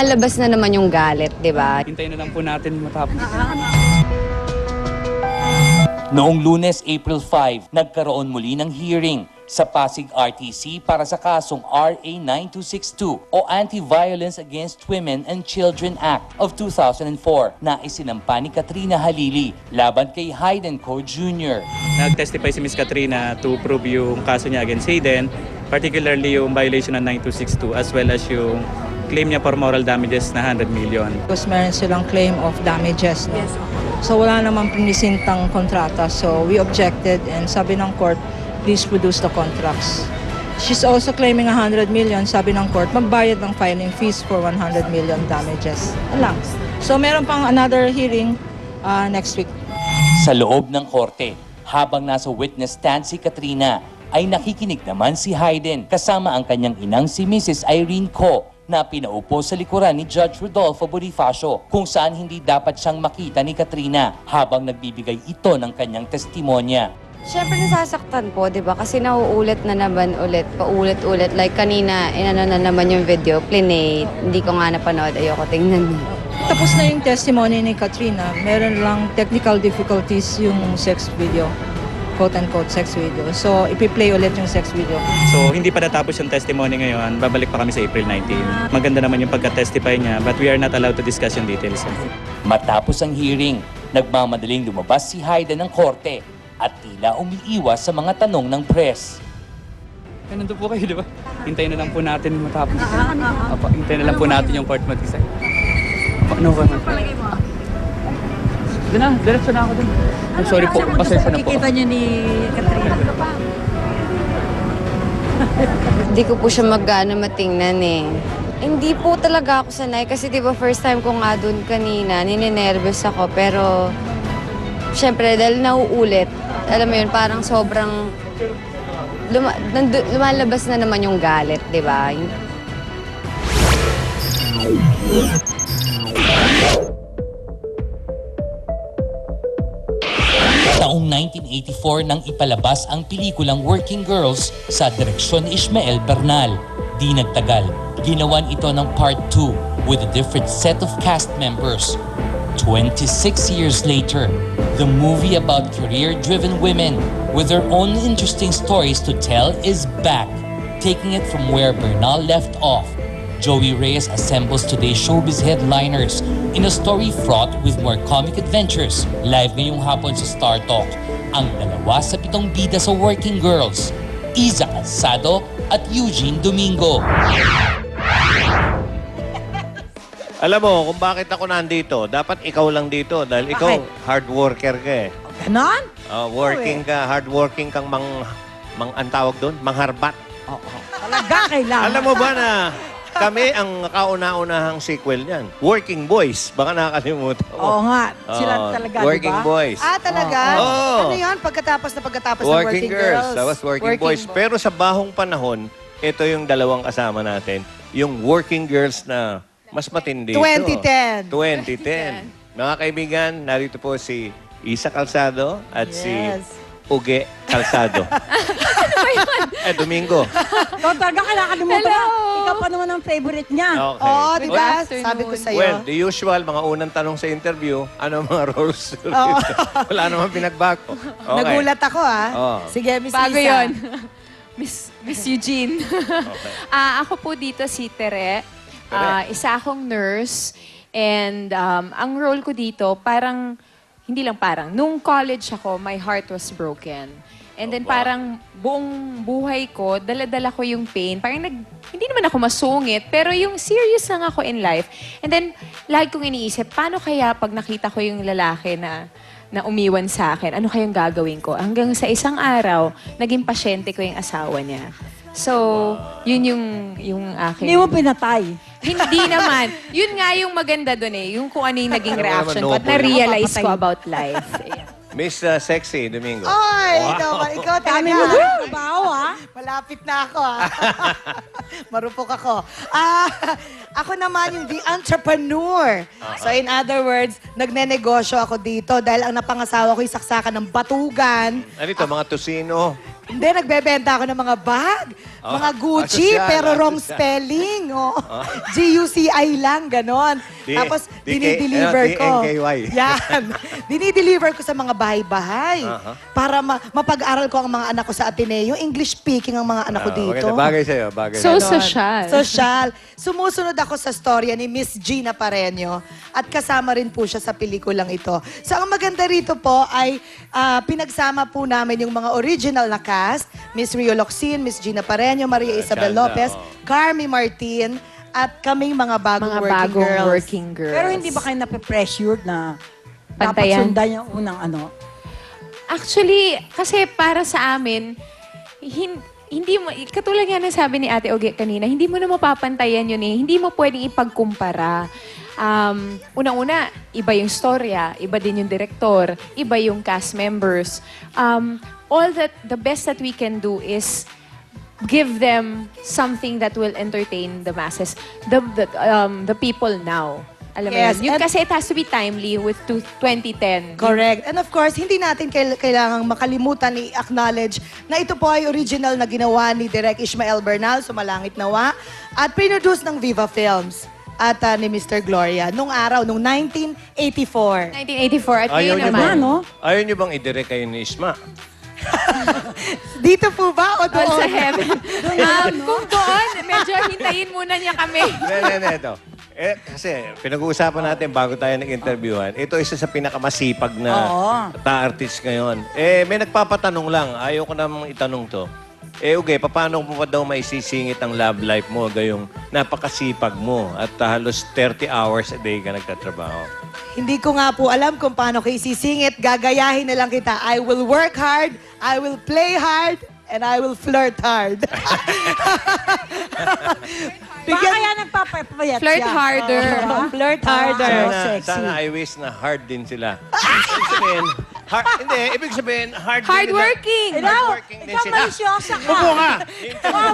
lumalabas na naman yung galit, di ba? Hintayin na lang po natin matapos. Noong Lunes, April 5, nagkaroon muli ng hearing sa Pasig RTC para sa kasong RA 9262 o Anti-Violence Against Women and Children Act of 2004 na isinampa ni Katrina Halili laban kay Hayden Co. Jr. Nag-testify si Ms. Katrina to prove yung kaso niya against Hayden, particularly yung violation ng 9262 as well as yung claim niya for moral damages na 100 million. Because meron silang claim of damages. No? Yes. So wala namang pinisintang kontrata. So we objected and sabi ng court, please produce the contracts. She's also claiming 100 million. Sabi ng court, magbayad ng filing fees for 100 million damages. Lang. So meron pang another hearing next week. Sa loob ng korte, habang nasa witness stand si Katrina, ay nakikinig naman si Hayden kasama ang kanyang inang si Mrs. Irene Co. na pinaupo sa likuran ni Judge Rodolfo Bonifacio kung saan hindi dapat siyang makita ni Katrina habang nagbibigay ito ng kanyang testimonya. Siyempre nasasaktan po, di ba? Kasi nauulit na naman ulit, paulit-ulit. Like kanina, inano na naman yung video, plinay. Hindi ko nga napanood, ayoko tingnan. Tapos na yung testimony ni Katrina. Meron lang technical difficulties yung sex video. Quote-unquote sex video. So, ipi-play ulit yung sex video. So hindi pa natapos yung testimony ngayon, babalik pa kami sa April 19. Maganda naman yung pagka-testify niya but we are not allowed to discuss yung details. Matapos ang hearing, nagmamadaling lumabas si Hayden ng korte at tila umiiwas sa mga tanong ng press. Nandun po kayo, di ba? Hintayin na lang po natin matapos. Hintayin na lang po natin yung court mag-decide. Ano ka? Doon na, diretso na ako doon. Oh, sorry po, pasensya na po. Nakikita niyo ni Katrina. Hindi ko po siya mag-ano matingnan eh. Hindi po talaga ako sanay kasi di ba first time ko nga doon kanina, nininervous ako pero syempre dahil nauulit, alam mo yun, parang sobrang lumalabas na naman yung galit, di ba? Taong 1984 nang ipalabas ang pelikulang Working Girls sa direksyon ni Ishmael Bernal. Di nagtagal, ginawan ito ng Part 2 with a different set of cast members. 26 years later, the movie about career-driven women with their own interesting stories to tell is back, taking it from where Bernal left off. Joey Reyes assembles today's showbiz headliners in a story fraught with more comic adventures. Live ngayong hapon sa Star Talk, ang dalawa sa 7 bida sa Working Girls, Iza Calzado at Eugene Domingo. Alam mo kung bakit ako nandito, dapat ikaw lang dito dahil ikaw hard worker ka eh. Ganon? Working ka, hard working kang ang tawag doon, mangharbat. Talaga kailangan. Alam mo ba na kami ang kauna-unahang sequel niyan. Working Boys. Baka nakakalimutan mo. Oo nga. Sila talaga, Working diba? Boys. Ah, talaga? Oo. Ano yun? Pagkatapos ng Working Girls. That was Working Boys. Boys. Pero sa bahong panahon, ito yung dalawang kasama natin. Yung Working Girls na mas matindi. 2010. 2010. Mga kaibigan, narito po si Isa Calzado at si Uge Calzado. Domingo. Ikaw talaga kinakalimutan na. Ikaw pa naman ang favorite niya. Okay. Oo, di ba? afternoon. Sabi ko sa'yo. Well, the usual, mga unang tanong sa interview, ano ang mga roles? Wala naman pinagbago. Okay. Nagulat ako, ah. Oo. Sige, Miss Bago Isa. yun. Miss Eugene. Okay. Ako po dito si Tere. Tere. Isa akong nurse. And ang role ko dito, parang, hindi lang parang, nung college ako, my heart was broken. And then parang buong buhay ko, dala-dala ko yung pain. Parang hindi naman ako masungit, pero yung serious lang ako in life. And then, lagi kong iniisip, paano kaya pag nakita ko yung lalaki na umiwan sa akin, ano kayang gagawin ko? Hanggang sa isang araw, naging pasyente ko yung asawa niya. So, yun yung akin. Hindi mo pinatay. Hindi naman. Yun nga yung maganda doon eh. Yung kung ano yung naging Ano reaction naman, ko at noble. na-realize ko about life. Ayan. Miss Sexy Domingo. Ay, ikaw Dami talaga. mo na trabaho, ah. Malapit na ako, ah. Marupok ako. Ako naman yung the entrepreneur. So in other words, nagnenegosyo ako dito dahil ang napangasawa ko yung saksakan ng batugan. Ano ito, mga tusino? Hindi, nagbebenta ako ng mga bag. Oh, Mga Gucci, asosyal, pero wrong asosyal. spelling. Oh. G-U-C-I lang, ganon. Tapos, dinideliver ko. DKNKY. Yan. Dinideliver ko sa mga bahay-bahay. Para mapag-aral ko ang mga anak ko sa Ateneo. English speaking ang mga anak ko dito. Maganda, bagay sa'yo, bagay. So Ganon. social. Social. Sumusunod ako sa storya ni Miss Gina Pareño at kasama rin po siya sa pelikulang ito. So ang maganda rito po ay pinagsama po namin yung mga original na cast, Miss Rio Locsin, Miss Gina Pareño, Maria Isabel Ganda, Lopez, Carmi Martin, at kaming mga bagong Mga working bagong girls. working girls. Pero hindi ba kayo nape-pressured na dapat Pantayan? sundan yung unang ano? Actually, kasi para sa amin, hindi mo, katulad nga ng sabi ni Ate Ogie kanina, hindi mo na mapapantayan yun eh. Hindi mo pwedeng ipagkumpara. Unang-una, iba yung storya, iba din yung direktor, iba yung cast members. The best that we can do is give them something that will entertain the masses, the people now. Alam mo Yes, yun? Yung and- kasi it has to be timely with 2010. Correct. And of course, hindi natin kailangang makalimutan i-acknowledge na ito po ay original na ginawa ni Direk Ishmael Bernal, Sumalangit Nawa, at produce ng Viva Films at ni Mr. Gloria nung araw, nung 1984. 1984 at Ayaw ngayon niyo naman. bang, no? ayaw niyo bang i-direct kayo ni Isma? Dito po ba o All sa doon? heaven. Kung doon, medyo hintayin muna niya kami. Hindi, ito. Kasi pinag-uusapan natin bago tayo nag-interviewhan, ito isa sa pinakamasipag na artist ngayon. May nagpapatanong lang, ayaw ko namang itanong to. Uge, paano mo pa daw maisisingit ang love life mo gayong napakasipag mo at halos 30 hours a day ka nagtatrabaho? Hindi ko nga po alam kung paano ko isisingit. Gagayahin na lang kita. I will work hard, I will play hard, and I will flirt hard. Baka kaya nagpapayat Flirt harder. Flirt harder. Sana I wish na hard din sila. Ibig sabihin, hard din Hardworking. nila. Hardworking din Ikaw sila. malisyosa ka. Upo ka!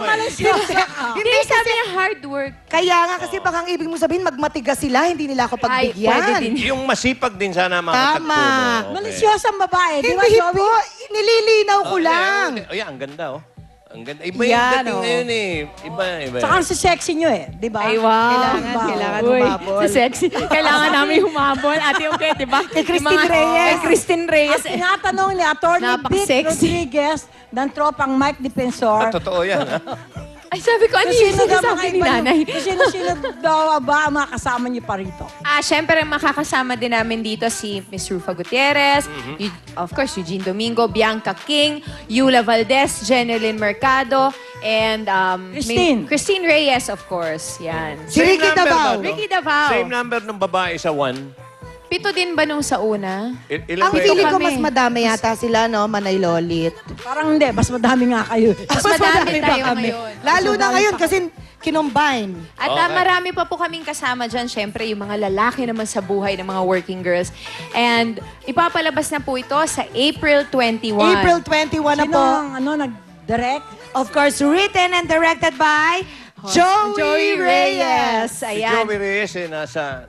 Malisyosa ka. Hindi sabi niya hard work. Kaya nga kasi baka ang ibig mo sabihin, magmatigas sila, hindi nila ako Ay, pwede pagbigyan. din. Yung masipag din sana mga Tama. tagpo mo. Okay. Malisyosang babae. Di ba, Hindi Joey? po, nililinaw ko lang. Ang ganda, oh. Ang ganda. Iba yung Yan, dating oh. ngayon eh. Iba. Tsaka ang sexy nyo eh. Di ba? Ay, wow. Kailangan Uy, humabol. sa sexy. Kailangan namin humabol. Ate, okay, di ba? Kay Christine Reyes. Kay Christine Reyes. At tinatanong ni Atty. Vic Napaka-sexy. Rodriguez ng tropang Mike Defensor. Totoo yan, ha? Ay, sabi ko, ano yung sinasabi ni nanay? Sino daw ba ang mga kasama niyo pa rito? Siyempre, makakasama din namin dito si Miss Rufa Gutierrez, of course, Eugene Domingo, Bianca King, Yula Valdez, Jeneline Mercado, and Christine Reyes, of course. Yan. Si Ricky Davao. Ricky Davao. Same number ng babae sa 1. 7 din ba nung sa una? Ilan Ang ba feeling yung... ko mas madami yata sila, no? Manay Lolit. Parang hindi, mas madami nga kayo. Mas madami pa tayo kami. ngayon. Lalo na ngayon kasi kinombine. At marami pa po kaming kasama dyan, syempre, yung mga lalaki naman sa buhay ng mga working girls. And ipapalabas na po ito sa April 21. April 21 na Sino po. ang nag-direct? Of course, written and directed by Joey Reyes. Si Ayan. Joey Reyes nasa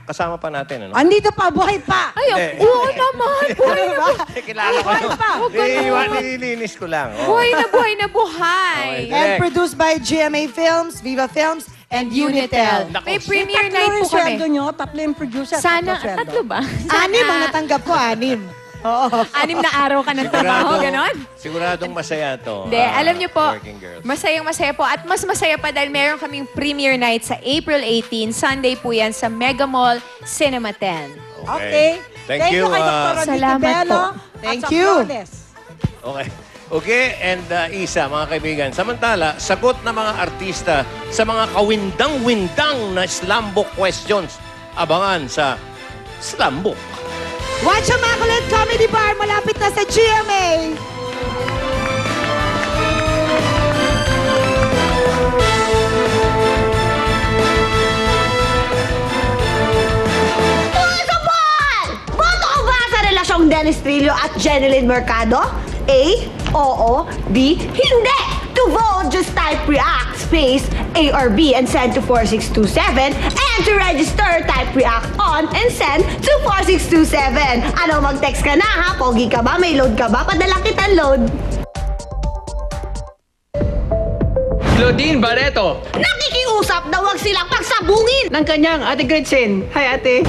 kasama pa natin, ano? Andito pa, buhay pa. Ay, Hindi. oo naman. Buhay na Kilala ko yun. Nililinis ko lang. Oh. buhay na buhay na buhay. Okay. And Direct. produced by GMA Films, Viva Films, and Unitel. May premiere Tatlo night yung po kami. sweldo nyo, tatlo yung producer. Sana, tatlo sweldo. tatlo ba? Anim ang natanggap ko, anim. Oo. 6 na araw ka ng trabaho, ganon? Siguradong masaya to. Hindi, alam niyo po, Working girls. masayang-masaya po. At mas masaya pa dahil meron kaming premiere night sa April 18, Sunday po yan sa Mega Mall Cinema 10. Okay. Thank you. kay Dr. Rodrigo Salamat Bello. po. Thank at sa you. Flores. Okay. Okay, and Isa, mga kaibigan. Samantala, sagot ng mga artista sa mga kawindang-windang na Slambook questions. Abangan sa Slambook. Watch ang Makulit Comedy Bar, malapit na sa GMA. Boto ko ba sa relasyong Dennis Trillo at Jeneline Mercado? A. Oo. B. Hindi. To vote, just type react space A or B and send to 4627. And to register, type react on and send to 4627. Ano, mag-text ka na ha? Pogi ka ba? May load ka ba? Padala kitang load. Claudine Barreto Nakikiusap na huwag silang pagsabungin ng kanyang ate Gretchen. Hi ate!